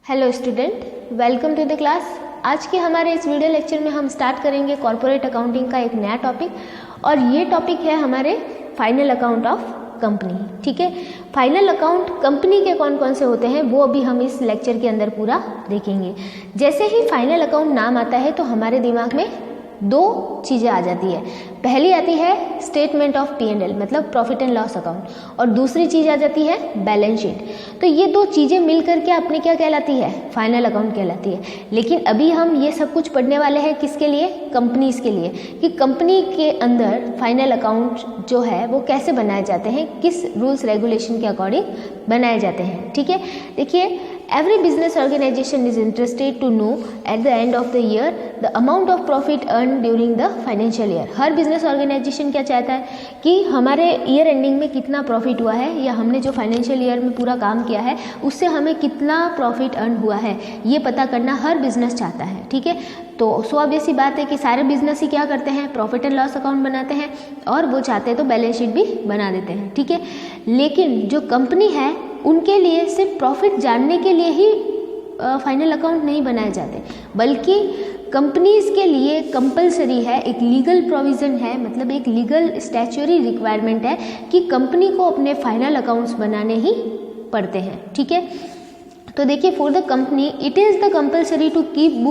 Hello student, welcome to the class. आज के हमारे इस वीडियो लेक्चर में हम स्टार्ट करेंगे कॉर्पोरेट अकाउंटिंग का एक नया टॉपिक, और ये टॉपिक है हमारे फाइनल अकाउंट ऑफ कंपनी। ठीक है, फाइनल अकाउंट कंपनी के कौन कौन से होते हैं वो अभी हम इस लेक्चर के अंदर पूरा देखेंगे। जैसे ही फाइनल अकाउंट नाम आता है तो हमारे दिमाग में दो चीज़ें आ जाती है। पहली आती है स्टेटमेंट ऑफ P&L मतलब प्रॉफिट एंड लॉस अकाउंट, और दूसरी चीज़ आ जाती है बैलेंस शीट। तो ये दो चीज़ें मिल करके अपने क्या कहलाती है, फाइनल अकाउंट कहलाती है। लेकिन अभी हम ये सब कुछ पढ़ने वाले हैं किसके लिए, कंपनीज के लिए, कि कंपनी के अंदर फाइनल अकाउंट जो है वो कैसे बनाए जाते हैं, किस रूल्स रेगुलेशन के अकॉर्डिंग बनाए जाते हैं। ठीक है, देखिए, every business organization is interested to know at the end of the year the amount of profit earned during the financial year। हर बिजनेस ऑर्गेनाइजेशन क्या चाहता है कि हमारे ईयर एंडिंग में कितना प्रॉफिट हुआ है, या हमने जो फाइनेंशियल ईयर में पूरा काम किया है उससे हमें कितना प्रॉफिट अर्न हुआ है, ये पता करना हर बिजनेस चाहता है। ठीक है, तो ऑब्वियस सी बात है कि सारे बिजनेस ही क्या करते हैं, प्रॉफिट एंड लॉस अकाउंट बनाते हैं, और वो चाहते हैं तो बैलेंस शीट भी बना देते हैं। ठीक है, लेकिन जो कंपनी है उनके लिए सिर्फ प्रॉफिट जानने के लिए ही फाइनल अकाउंट नहीं बनाए जाते, बल्कि कंपनीज के लिए कंपलसरी है, एक लीगल प्रोविज़न है, मतलब एक लीगल स्टैच्यूटरी रिक्वायरमेंट है कि कंपनी को अपने फाइनल अकाउंट्स बनाने ही पड़ते हैं। ठीक है, तो देखिए, for the company it is the compulsory to keep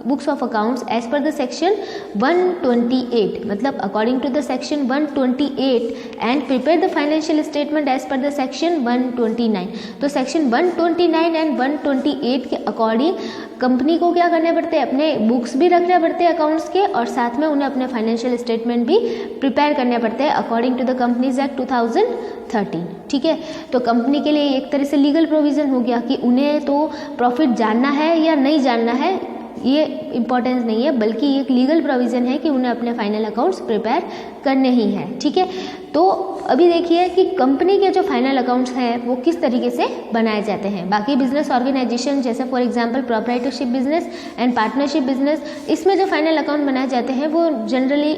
books of accounts as per the section 128, मतलब according to the section 128 and prepare the financial statement as per the section 129। तो section 129 and 128 के according company को क्या करने पड़ते हैं, अपने books भी रखने पड़ते हैं अकाउंट्स के, और साथ में उन्हें अपने फाइनेंशियल स्टेटमेंट भी प्रिपेयर करने पड़ते हैं according to the companies act 2013। ठीक है, तो कंपनी के लिए एक तरह से लीगल प्रोविज़न हो गया कि उन्हें तो प्रॉफिट जानना है या नहीं जानना है, ये इम्पोर्टेंस नहीं है, बल्कि एक लीगल प्रोविज़न है कि उन्हें अपने फाइनल अकाउंट्स प्रिपेयर करने ही हैं। ठीक है, तो अभी देखिए कि कंपनी के जो फाइनल अकाउंट्स हैं वो किस तरीके से बनाए जाते हैं। बाकी बिजनेस ऑर्गेनाइजेशन जैसे for example proprietorship business and partnership business, इसमें जो फाइनल अकाउंट बनाए जाते हैं वो जनरली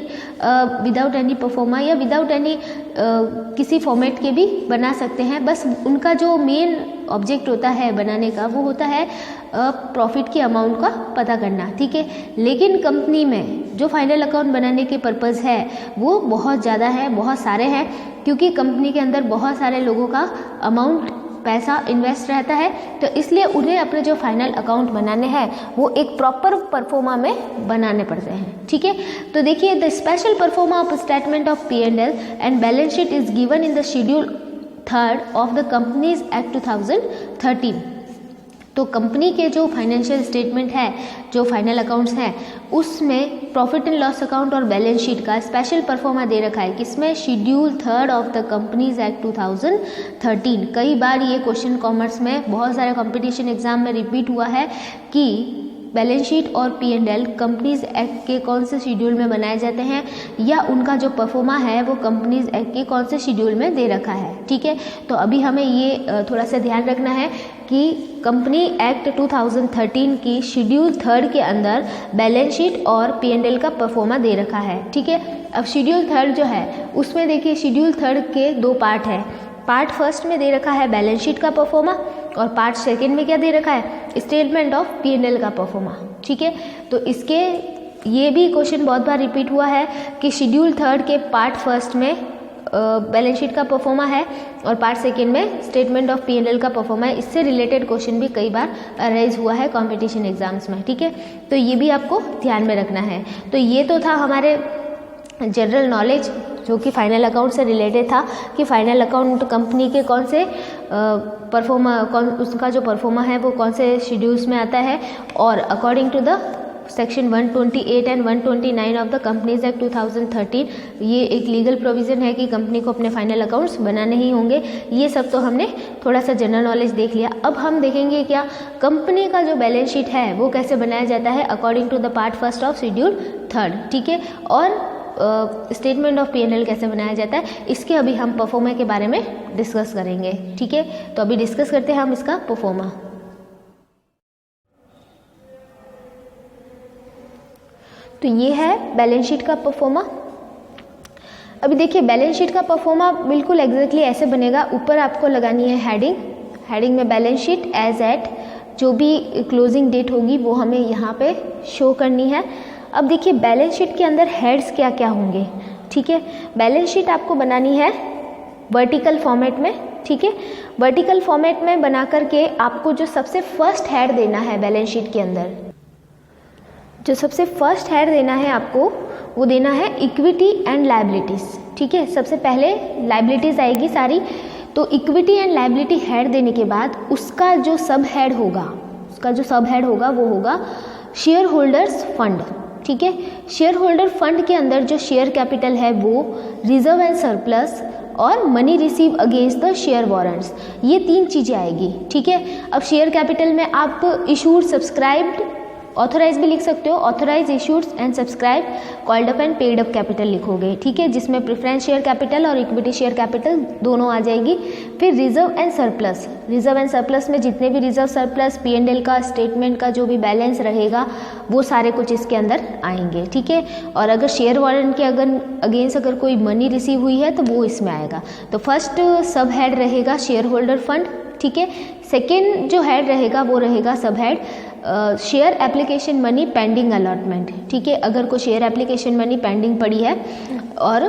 विदाउट एनी परफॉर्मा या विदाउट एनी किसी फॉर्मेट के भी बना सकते हैं। बस उनका जो मेन ऑब्जेक्ट होता है बनाने का वो होता है प्रॉफिट की अमाउंट का पता करना। ठीक है, लेकिन कंपनी में जो फाइनल अकाउंट बनाने के पर्पज़ है वो बहुत ज़्यादा है, बहुत सारे हैं, क्योंकि कंपनी के अंदर बहुत सारे लोगों का अमाउंट पैसा इन्वेस्ट रहता है, तो इसलिए उन्हें अपने जो फाइनल अकाउंट बनाने हैं वो एक प्रॉपर परफॉर्मा में बनाने पड़ते हैं। ठीक है, तो देखिए, the special pro forma of statement of P&L and balance sheet is given in the schedule 3 of the companies act 2013। तो कंपनी के जो फाइनेंशियल स्टेटमेंट है, जो फाइनल अकाउंट्स हैं, उसमें प्रॉफिट एंड लॉस अकाउंट और बैलेंस शीट का स्पेशल परफॉर्मा दे रखा है, किसमें, schedule 3 of the companies act 2013। कई बार ये क्वेश्चन कॉमर्स में बहुत सारे कंपटीशन एग्जाम में रिपीट हुआ है कि बैलेंस शीट और P&L कंपनीज एक्ट के कौन से शेड्यूल में बनाए जाते हैं, या उनका जो परफॉर्मा है वो कंपनीज एक्ट के कौन से शेड्यूल में दे रखा है। ठीक है, तो अभी हमें ये थोड़ा सा ध्यान रखना है कि कंपनी एक्ट 2013 की शेड्यूल 3 के अंदर बैलेंस शीट और P&L का परफॉर्मा दे रखा है। ठीक है, अब शेड्यूल 3 जो है उसमें देखिए, शेड्यूल 3 के दो पार्ट है। पार्ट फर्स्ट में दे रखा है बैलेंस शीट का परफॉर्मा, और पार्ट सेकंड में क्या दे रखा है, स्टेटमेंट ऑफ P&L का परफॉर्मा। ठीक है, तो इसके ये भी क्वेश्चन बहुत बार रिपीट हुआ है कि शेड्यूल 3 के पार्ट फर्स्ट में बैलेंस शीट का परफॉर्मा है और पार्ट सेकंड में स्टेटमेंट ऑफ P&L का परफॉर्मा है। इससे रिलेटेड क्वेश्चन भी कई बार अराइज हुआ है कंपटीशन एग्जाम्स में। ठीक है, तो ये भी आपको ध्यान में रखना है। तो ये तो था हमारे जनरल नॉलेज जो कि फाइनल अकाउंट से रिलेटेड था, कि फाइनल अकाउंट कंपनी के कौन से उसका जो परफॉर्मा है वो कौन से शेड्यूल्स में आता है, और according to the section 128 and 129 of the companies act 2013 ये एक लीगल प्रोविज़न है कि कंपनी को अपने फाइनल अकाउंट्स बनाने ही होंगे। ये सब तो हमने थोड़ा सा जनरल नॉलेज देख लिया। अब हम देखेंगे क्या कंपनी का जो बैलेंस शीट है वो कैसे बनाया जाता है according to the part first of schedule 3। ठीक है, और स्टेटमेंट ऑफ P&L कैसे बनाया जाता है, इसके अभी हम परफॉर्मा के बारे में डिस्कस करेंगे। ठीक है, तो अभी डिस्कस करते हैं हम इसका परफॉर्मा। तो ये है बैलेंस शीट का परफॉर्मा। अभी देखिए, बैलेंस शीट का परफॉर्मा बिल्कुल एग्जैक्टली ऐसे बनेगा। ऊपर आपको लगानी है हेडिंग में बैलेंस शीट एज एट जो भी क्लोजिंग डेट होगी वो हमें यहाँ पे शो करनी है। अब देखिए बैलेंस शीट के अंदर हेड्स क्या क्या होंगे, ठीक है। बैलेंस शीट आपको बनानी है वर्टिकल फॉर्मेट में, ठीक है। वर्टिकल फॉर्मेट में बना करके आपको जो सबसे फर्स्ट हेड देना है बैलेंस शीट के अंदर, जो सबसे फर्स्ट हेड देना है आपको वो देना है इक्विटी एंड लायबिलिटीज़, ठीक है। सबसे पहले लायबिलिटीज़ आएगी सारी, तो इक्विटी एंड लायबिलिटी हेड देने के बाद उसका जो सब हेड होगा वो होगा शेयर होल्डर्स फंड, ठीक है। शेयर होल्डर फंड के अंदर जो शेयर कैपिटल है वो रिजर्व एंड सरप्लस और money receive against the share warrants, ये 3 चीज़ें आएगी, ठीक है। अब शेयर कैपिटल में आप इशूड, सब्सक्राइब्ड, ऑथोराइज भी लिख सकते हो, authorise, issued and subscribe, called up and paid up capital लिखोगे, ठीक है, जिसमें प्रेफरेंस शेयर कैपिटल और इक्विटी शेयर कैपिटल दोनों आ जाएगी। फिर रिजर्व एंड सरप्लस में जितने भी रिजर्व, सरप्लस, P&L का स्टेटमेंट का जो भी बैलेंस रहेगा वो सारे कुछ इसके अंदर आएंगे, ठीक है। और अगर शेयर वारंट के अगेंस्ट अगर कोई मनी रिसीव हुई है तो वो इसमें आएगा। तो फर्स्ट सब हेड रहेगा शेयर होल्डर फंड, ठीक है। सेकेंड जो हेड रहेगा वो रहेगा सब head share application money pending allotment, ठीक है। अगर कोई शेयर एप्लीकेशन मनी पेंडिंग पड़ी है और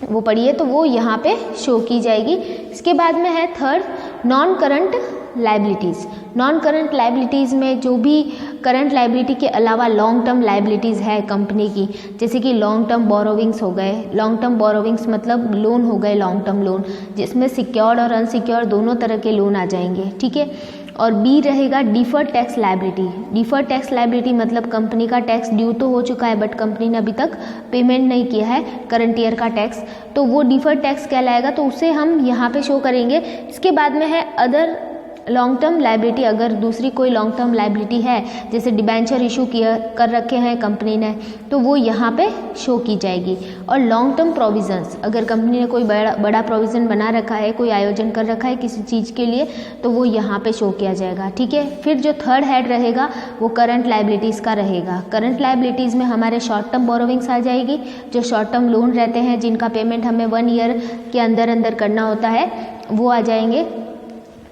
वो पड़ी है तो वो यहाँ पे शो की जाएगी। इसके बाद में है third non current liabilities. Non current liabilities में जो भी करंट लायबिलिटी के अलावा लॉन्ग टर्म लायबिलिटीज़ है कंपनी की, जैसे कि लॉन्ग टर्म बोरोविंग्स हो गए, लॉन्ग टर्म बोरोविंग्स मतलब लोन हो गए, लॉन्ग टर्म लोन जिसमें सिक्योर्ड और अनसिक्योर्ड दोनों तरह के लोन आ जाएंगे, ठीक है। और बी रहेगा deferred tax liability. Deferred tax liability मतलब कंपनी का टैक्स ड्यू तो हो चुका है बट कंपनी ने अभी तक पेमेंट नहीं किया है करंट ईयर का टैक्स, तो वो डिफर्ड टैक्स कहलाएगा, तो उसे हम यहाँ पे शो करेंगे। इसके बाद में है अदर लॉन्ग टर्म लायबिलिटी। अगर दूसरी कोई लॉन्ग टर्म लायबिलिटी है, जैसे डिबेंचर इशू कर रखे हैं कंपनी ने, तो वो यहाँ पे शो की जाएगी। और लॉन्ग टर्म प्रोविजंस, अगर कंपनी ने कोई बड़ा प्रोविज़न बना रखा है, कोई आयोजन कर रखा है किसी चीज़ के लिए, तो वो यहाँ पे शो किया जाएगा, ठीक है। फिर जो थर्ड हेड रहेगा वो करंट लायबिलिटीज़ का रहेगा। करंट लायबिलिटीज़ में हमारे शॉर्ट टर्म बोरोविंग्स आ जाएगी, जो शॉर्ट टर्म लोन रहते हैं जिनका पेमेंट हमें 1 ईयर के अंदर करना होता है, वो आ जाएंगे।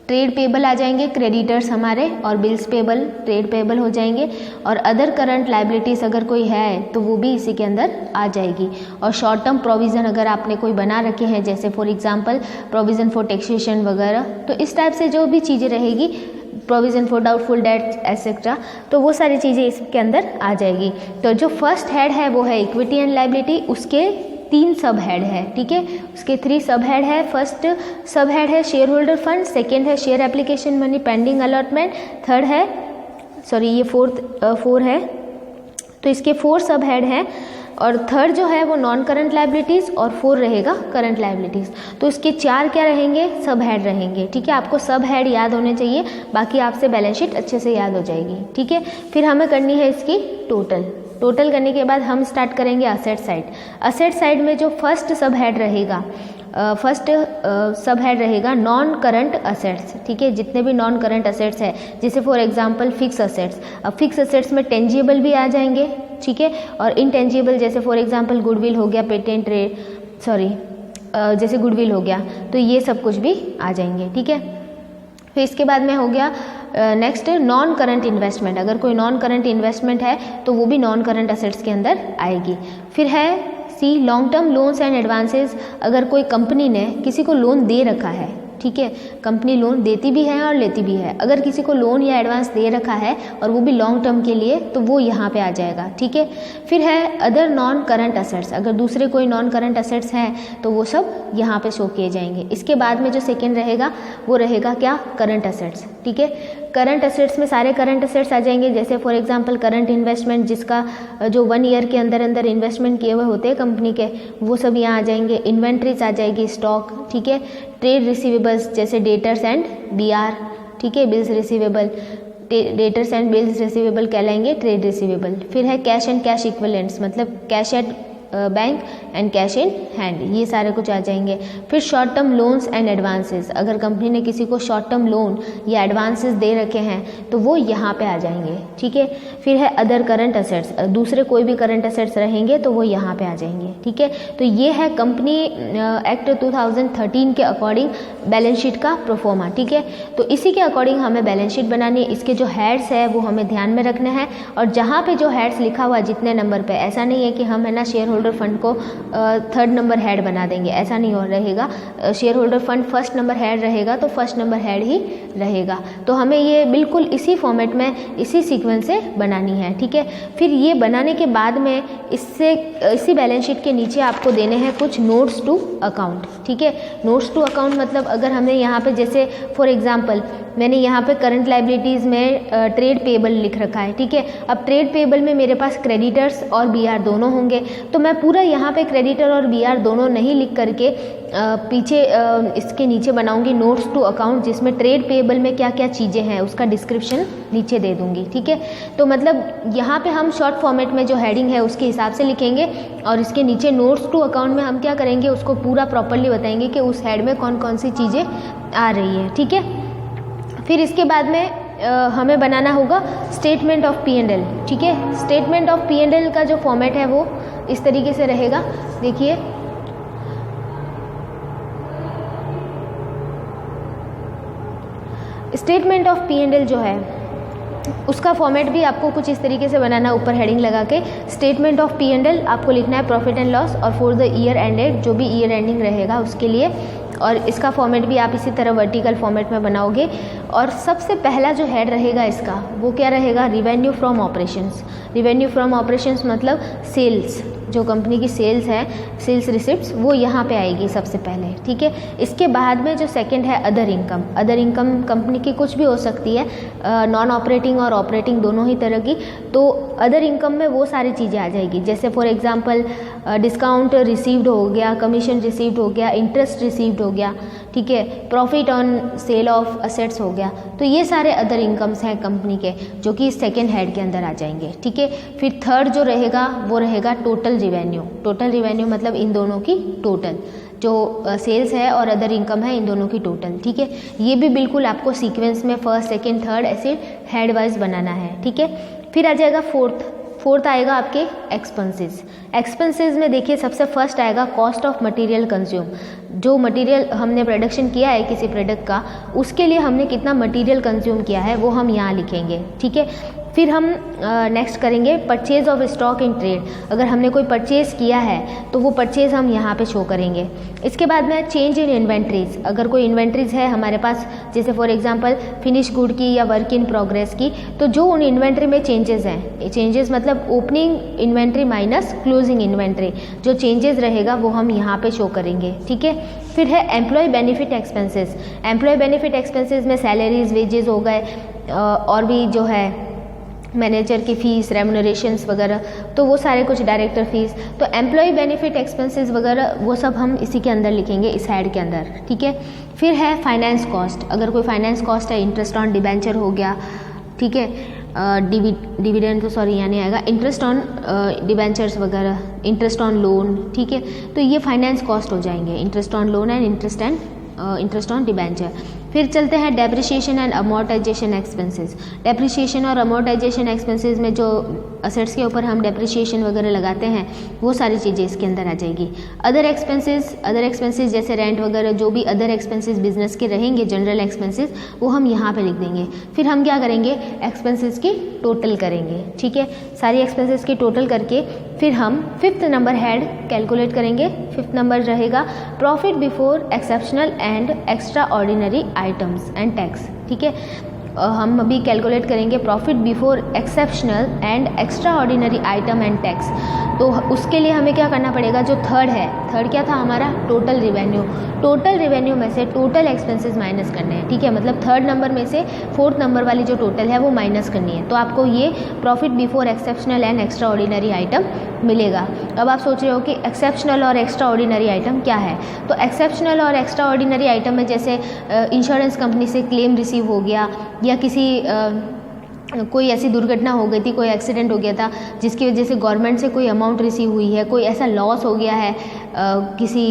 ट्रेड पेबल आ जाएंगे, क्रेडिटर्स हमारे, और बिल्स पेबल, ट्रेड पेबल हो जाएंगे। और अदर करंट लायबिलिटीज़ अगर कोई है तो वो भी इसी के अंदर आ जाएगी। और शॉर्ट टर्म प्रोविज़न अगर आपने कोई बना रखे हैं, जैसे for example provision for taxation वगैरह, तो इस टाइप से जो भी चीज़ें रहेगी, provision for doubtful debts etcetera, तो वो सारी चीज़ें इसके अंदर आ जाएगी। तो जो फर्स्ट हेड है वो है इक्विटी एंड लायबिलिटी, उसके 3 सब हेड है, ठीक है। उसके 3 सब हेड है। फर्स्ट सब हेड है शेयर होल्डर फंड, सेकेंड है share application money pending allotment, third है ये फोर है, तो इसके 4 सब हेड हैं। और थर्ड जो है वो नॉन करंट लायबिलिटीज़ और 4 रहेगा करंट लायबिलिटीज़। तो इसके 4 क्या रहेंगे, सब हेड रहेंगे, ठीक है। आपको सब हेड याद होने चाहिए, बाकी आपसे बैलेंस शीट अच्छे से याद हो जाएगी, ठीक है। फिर हमें करनी है इसकी टोटल करने के बाद हम स्टार्ट करेंगे असेट साइड। असेट साइड में जो फर्स्ट सब हेड रहेगा, सब हेड रहेगा नॉन करंट असेट्स, ठीक है। जितने भी नॉन करंट असेट्स है, जैसे फॉर एग्जांपल फिक्स असेट्स। अब फिक्स असेट्स में टेंजिबल भी आ जाएंगे, ठीक है, और इनटेंजिबल जैसे फॉर एग्जांपल गुडविल हो गया, जैसे गुडविल हो गया, तो ये सब कुछ भी आ जाएंगे, ठीक है। फिर इसके बाद में हो गया नेक्स्ट नॉन करंट इन्वेस्टमेंट। अगर कोई नॉन करंट इन्वेस्टमेंट है तो वो भी नॉन करंट असेट्स के अंदर आएगी। फिर है C long term loans and advances. अगर कोई कंपनी ने किसी को लोन दे रखा है, ठीक है, कंपनी लोन देती भी है और लेती भी है, अगर किसी को लोन या एडवांस दे रखा है और वो भी लॉन्ग टर्म के लिए, तो वो यहाँ पे आ जाएगा, ठीक है। फिर है अदर नॉन करंट असेट्स। अगर दूसरे कोई नॉन करंट असेट्स हैं तो वो सब यहाँ पे शो किए जाएंगे। इसके बाद में जो सेकेंड रहेगा वो रहेगा क्या, करंट असेट्स, ठीक है। करंट असेट्स में सारे करंट असेट्स आ जाएंगे, जैसे फॉर एग्जांपल करंट इन्वेस्टमेंट, जिसका जो 1 ईयर के अंदर इन्वेस्टमेंट किए हुए होते हैं कंपनी के, वो सब यहाँ आ जाएंगे। इन्वेंट्रीज आ जाएगी, स्टॉक, ठीक है। ट्रेड रिसीवेबल्स जैसे डेटर्स एंड BR, ठीक है, bills receivable, debtors and bills receivable कहलाएंगे ट्रेड रिसीवेबल। फिर है कैश एंड कैश इक्विवेलेंट्स, मतलब cash at bank and cash in hand, ये सारे कुछ आ जाएंगे। फिर short term loans and advances, अगर कंपनी ने किसी को शॉर्ट टर्म लोन या एडवांसेस दे रखे हैं तो वो यहाँ पे आ जाएंगे, ठीक है। फिर है अदर करंट असेट्स, दूसरे कोई भी करंट असेट्स रहेंगे तो वो यहाँ पे आ जाएंगे, ठीक है। तो ये है कंपनी एक्ट 2013 के अकॉर्डिंग बैलेंस शीट का प्रोफॉर्मा, ठीक है। तो इसी के अकॉर्डिंग हमें बैलेंस शीट बनानी है। इसके जो हेड्स है वो हमें ध्यान में रखना है, और जहाँ पे जो हेड्स लिखा हुआ जितने नंबर पे, ऐसा नहीं है कि हम है ना शेयर होल्डर फंड को 3rd नंबर हेड बना देंगे, ऐसा नहीं हो रहेगा। Share holder fund 1st number head रहेगा तो 1st नंबर हेड ही रहेगा। तो हमें ये बिल्कुल इसी फॉर्मेट में इसी सीक्वेंस से बनानी है, ठीक है। फिर ये बनाने के बाद में इसी बैलेंस शीट के नीचे आपको देने हैं कुछ नोट्स टू अकाउंट, ठीक है। नोट्स टू अकाउंट मतलब अगर हमने यहाँ पे जैसे फॉर एग्जांपल मैंने यहाँ पे करंट लाइबिलिटीज़ में ट्रेड पेबल लिख रखा है, ठीक है। अब ट्रेड पेबल में मेरे पास क्रेडिटर्स और BR दोनों होंगे, तो मैं पूरा यहाँ पे क्रेडिटर और BR दोनों नहीं लिख करके पीछे इसके नीचे बनाऊंगी नोट्स टू अकाउंट, जिसमें ट्रेड पेबल में क्या क्या चीज़ें हैं उसका डिस्क्रिप्शन नीचे दे दूंगी, ठीक है। तो मतलब यहाँ पे हम शॉर्ट फॉर्मेट में जो हेडिंग है उसके हिसाब से लिखेंगे, और इसके नीचे नोट्स टू अकाउंट में हम क्या करेंगे उसको पूरा प्रॉपरली बताएंगे कि उस हेड में कौन कौन सी चीज़ें आ रही है, ठीक है। फिर इसके बाद में हमें बनाना होगा स्टेटमेंट ऑफ P&L, ठीक है। स्टेटमेंट ऑफ P&L का जो फॉर्मेट है वो इस तरीके से रहेगा, देखिए। स्टेटमेंट ऑफ P&L जो है उसका फॉर्मेट भी आपको कुछ इस तरीके से बनाना, ऊपर हेडिंग लगा के स्टेटमेंट ऑफ P&L आपको लिखना है प्रॉफिट एंड लॉस और फॉर द ईयर एंडेड, जो भी ईयर एंडिंग रहेगा उसके लिए। और इसका फॉर्मेट भी आप इसी तरह वर्टिकल फॉर्मेट में बनाओगे। और सबसे पहला जो हेड रहेगा इसका वो क्या रहेगा, revenue from operations. Revenue from operations मतलब सेल्स, जो कंपनी की सेल्स है, सेल्स रिसिप्ट्स, वो यहाँ पे आएगी सबसे पहले, ठीक है। इसके बाद में जो सेकंड है other income. Other income company की कुछ भी हो सकती है, नॉन ऑपरेटिंग और ऑपरेटिंग दोनों ही तरह की। तो अदर इनकम में वो सारी चीज़ें आ जाएगी, जैसे फॉर एग्जांपल डिस्काउंट रिसीव्ड हो गया, कमीशन रिसीव्ड हो गया, इंटरेस्ट रिसीव्ड हो गया, ठीक है, profit on sale of assets हो गया। तो ये सारे अदर इनकम्स हैं कंपनी के, जो कि सेकेंड हेड के अंदर आ जाएंगे, ठीक है। फिर थर्ड जो रहेगा वो रहेगा टोटल रिवेन्यू। टोटल रिवेन्यू मतलब इन दोनों की टोटल, जो सेल्स है और अदर इनकम है, इन दोनों की टोटल, ठीक है। ये भी बिल्कुल आपको सीक्वेंस में फर्स्ट सेकेंड थर्ड ऐसे हेड वाइज बनाना है, ठीक है। फिर आ जाएगा फोर्थ आएगा आपके एक्सपेंसेस। एक्सपेंसेस में देखिए सबसे फर्स्ट आएगा कॉस्ट ऑफ मटेरियल कंज्यूम। जो मटेरियल हमने प्रोडक्शन किया है किसी प्रोडक्ट का, उसके लिए हमने कितना मटेरियल कंज्यूम किया है वो हम यहाँ लिखेंगे, ठीक है। फिर हम नेक्स्ट करेंगे purchase of stock in trade. अगर हमने कोई परचेज़ किया है तो वो परचेज़ हम यहाँ पे शो करेंगे। इसके बाद में चेंज इन इन्वेंट्रीज। अगर कोई इन्वेंट्रीज है हमारे पास, जैसे फॉर एग्जांपल फिनिश गुड की या वर्क इन प्रोग्रेस की, तो जो उन इन्वेंट्री में चेंजेस हैं, चेंजेस मतलब opening inventory minus closing inventory, जो चेंजेस रहेगा वो हम यहाँ पे शो करेंगे, ठीक है। फिर है employ benefit expenses. Employ benefit expenses में सैलरीज, वेजेस हो गए, और भी जो है मैनेजर की फ़ीस, रेमुनरेशंस वगैरह, तो वो सारे कुछ डायरेक्टर फीस। तो एम्प्लॉय बेनिफिट एक्सपेंसेस वगैरह वो सब हम इसी के अंदर लिखेंगे, इस हेड के अंदर, ठीक है। फिर है फाइनेंस कॉस्ट। अगर कोई फाइनेंस कॉस्ट है, इंटरेस्ट ऑन डिबेंचर हो गया, ठीक है, डिविडेंड तो सॉरी यहाँ नहीं आएगा, इंटरेस्ट ऑन डिबेंचर्स वगैरह, इंटरेस्ट ऑन लोन, ठीक है। तो ये फाइनेंस कॉस्ट हो जाएंगे, interest on loan and interest on debenture. फिर चलते हैं depreciation and amortisation expenses. Depreciation और अमोर्टाइजेशन एक्सपेंसेस में जो असेट्स के ऊपर हम डेप्रिसिएशन वगैरह लगाते हैं वो सारी चीज़ें इसके अंदर आ जाएगी। अदर एक्सपेंसेस जैसे रेंट वगैरह, जो भी अदर एक्सपेंसेस बिजनेस के रहेंगे, जनरल एक्सपेंसेस, वो हम यहाँ पे लिख देंगे। फिर हम क्या करेंगे, एक्सपेंसेस की टोटल करेंगे, ठीक है। सारी एक्सपेंसेस की टोटल करके फिर हम 5th नंबर हेड कैलकुलेट करेंगे। 5th नंबर रहेगा profit before exceptional and extra ordinary items and tax, ठीक है। हम अभी कैलकुलेट करेंगे profit before exceptional and extra ordinary item and tax. तो उसके लिए हमें क्या करना पड़ेगा, जो थर्ड है, थर्ड क्या था हमारा, टोटल रिवेन्यू। टोटल रिवेन्यू में से टोटल एक्सपेंसेस माइनस करने हैं, ठीक है। मतलब थर्ड नंबर में से 4th नंबर वाली जो टोटल है वो माइनस करनी है। तो आपको ये profit before exceptional and extra ordinary item मिलेगा। अब आप सोच रहे हो कि एक्सेप्शनल और एक्स्ट्रा ऑर्डिनरी आइटम क्या है, तो एक्सेप्शनल और एक्स्ट्रा ऑर्डिनरी आइटम में जैसे इंश्योरेंस कंपनी से क्लेम रिसीव हो गया, या किसी कोई ऐसी दुर्घटना हो गई थी, कोई एक्सीडेंट हो गया था जिसकी वजह से गवर्नमेंट से कोई अमाउंट रिसीव हुई है, कोई ऐसा लॉस हो गया है किसी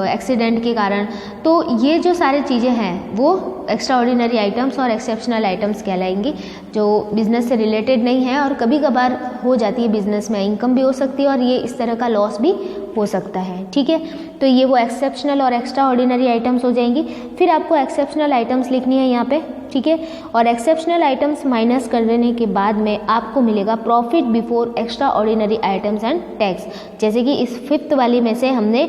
एक्सीडेंट के कारण, तो ये जो सारी चीज़ें हैं वो एक्स्ट्रा ऑर्डिनरी आइटम्स और एक्सेप्शनल आइटम्स कहलाएंगी, जो बिज़नेस से रिलेटेड नहीं है और कभी कभार हो जाती है बिज़नेस में, इनकम भी हो सकती है और ये इस तरह का लॉस भी हो सकता है। ठीक है, तो ये वो एक्सेप्शनल और एक्स्ट्रा ऑर्डिनरी आइटम्स हो जाएंगी। फिर आपको एक्सेप्शनल आइटम्स लिखनी है यहाँ पे, ठीक है, और एक्सेप्शनल आइटम्स माइनस कर देने के बाद में आपको मिलेगा profit before extra ordinary items and tax. जैसे कि इस 5th वाली में से हमने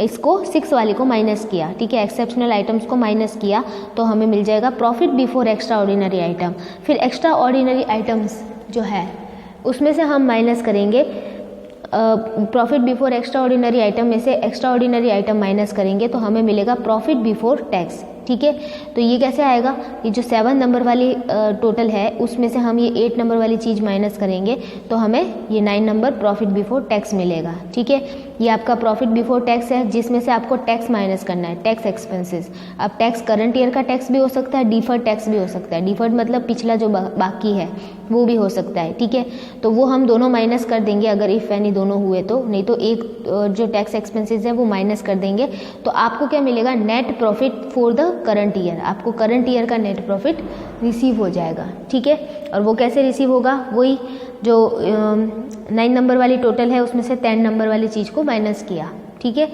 इसको 6 वाली को माइनस किया, ठीक है, एक्सेप्शनल आइटम्स को माइनस किया तो हमें मिल जाएगा profit before extra ordinary item. फिर एक्स्ट्रा ऑर्डिनरी आइटम्स जो है उसमें से हम माइनस करेंगे profit before extra ordinary item में से एक्स्ट्रा ऑर्डिनरी आइटम माइनस करेंगे तो हमें मिलेगा प्रॉफिट बिफोर टैक्स। ठीक है, तो ये कैसे आएगा, ये जो 7 नंबर वाली टोटल है उसमें से हम ये 8 नंबर वाली चीज़ माइनस करेंगे तो हमें ये 9 नंबर प्रॉफिट बिफोर टैक्स मिलेगा। ठीक है, ये आपका प्रॉफिट बिफोर टैक्स है जिसमें से आपको टैक्स माइनस करना है, टैक्स एक्सपेंसेस। अब टैक्स करंट ईयर का टैक्स भी हो सकता है, डिफर्ड टैक्स भी हो सकता है। डिफर्ड मतलब पिछला जो बाकी है वो भी हो सकता है। ठीक है, तो वो हम दोनों माइनस कर देंगे अगर इफ़ एनी दोनों हुए तो, नहीं तो एक जो टैक्स एक्सपेंसेस है वो माइनस कर देंगे तो आपको क्या मिलेगा, net profit for the current year. आपको करंट ईयर का नेट प्रॉफिट रिसीव हो जाएगा। ठीक है, और वो कैसे रिसीव होगा, वही जो 9 नंबर वाली टोटल है उसमें से 10 नंबर वाली चीज़ को माइनस किया। ठीक है,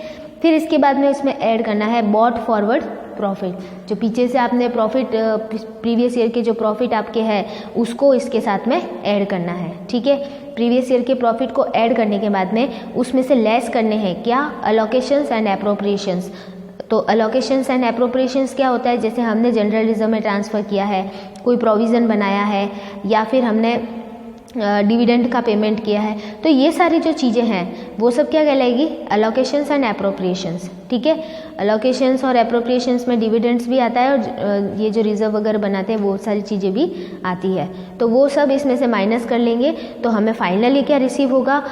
फिर इसके बाद में इसमें ऐड करना है बॉट फॉरवर्ड प्रॉफिट। जो पीछे से आपने प्रॉफिट प्रीवियस ईयर के जो प्रॉफिट आपके हैं उसको इसके साथ में ऐड करना है। ठीक है, प्रीवियस ईयर के प्रॉफिट को ऐड करने के बाद में उसमें से लेस करने हैं क्या, अलोकेशंस एंड एप्रोप्रिएशंस। तो अलोकेशंस एंड एप्रोप्रिएशंस क्या होता है, जैसे हमने जनरल रिजर्व में ट्रांसफ़र किया है, कोई प्रोविज़न बनाया है या फिर हमने डिविडेंड का पेमेंट किया है, तो ये सारी जो चीज़ें हैं वो सब क्या कहलाएगी, अलोकेशंस एंड एप्रोप्रिएशंस। ठीक है, अलोकेशंस और एप्रोप्रिएशंस में डिविडेंड्स भी आता है और ये जो रिजर्व वगैरह बनाते हैं वो सारी चीज़ें भी आती है, तो वो सब इसमें से माइनस कर लेंगे तो हमें फाइनली क्या रिसीव होगा,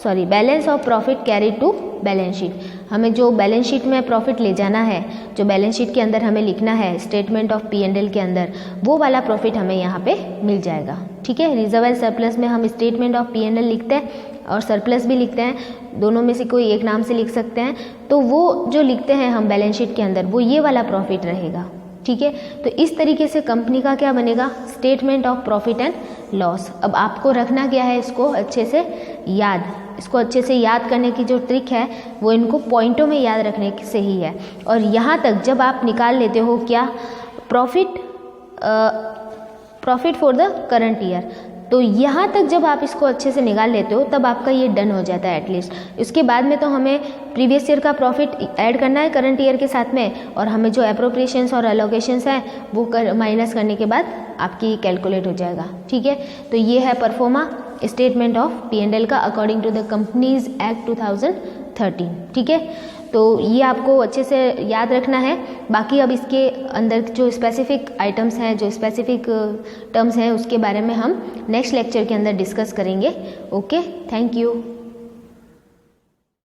balance of profit carried to balance sheet. हमें जो बैलेंस शीट में प्रॉफिट ले जाना है, जो बैलेंस शीट के अंदर हमें लिखना है स्टेटमेंट ऑफ P&L के अंदर, वो वाला प्रॉफिट हमें यहाँ पे मिल जाएगा। ठीक है, रिजर्व एंड सरप्लस में हम स्टेटमेंट ऑफ P&L लिखते हैं और सरप्लस भी लिखते हैं, दोनों में से कोई एक नाम से लिख सकते हैं, तो वो जो लिखते हैं हम बैलेंस शीट के अंदर वो ये वाला प्रॉफिट रहेगा। ठीक है, तो इस तरीके से कंपनी का क्या बनेगा, statement of profit and loss. अब आपको रखना क्या है, इसको अच्छे से याद, इसको अच्छे से याद करने की जो ट्रिक है वो इनको पॉइंटों में याद रखने से ही है। और यहाँ तक जब आप निकाल लेते हो क्या, profit for the current year, तो यहाँ तक जब आप इसको अच्छे से निकाल लेते हो तब आपका ये डन हो जाता है एटलीस्ट। इसके बाद में तो हमें प्रीवियस ईयर का प्रॉफिट ऐड करना है करंट ईयर के साथ में, और हमें जो एप्रोप्रिएशंस और एलोकेशंस हैं वो माइनस करने के बाद आपकी कैलकुलेट हो जाएगा। ठीक है, तो ये है परफॉर्मा स्टेटमेंट ऑफ P&L का according to the companies act 2013। ठीक है, तो ये आपको अच्छे से याद रखना है। बाकी अब इसके अंदर जो स्पेसिफिक आइटम्स हैं, जो स्पेसिफिक टर्म्स हैं, उसके बारे में हम नेक्स्ट लेक्चर के अंदर डिस्कस करेंगे। Okay, thank you.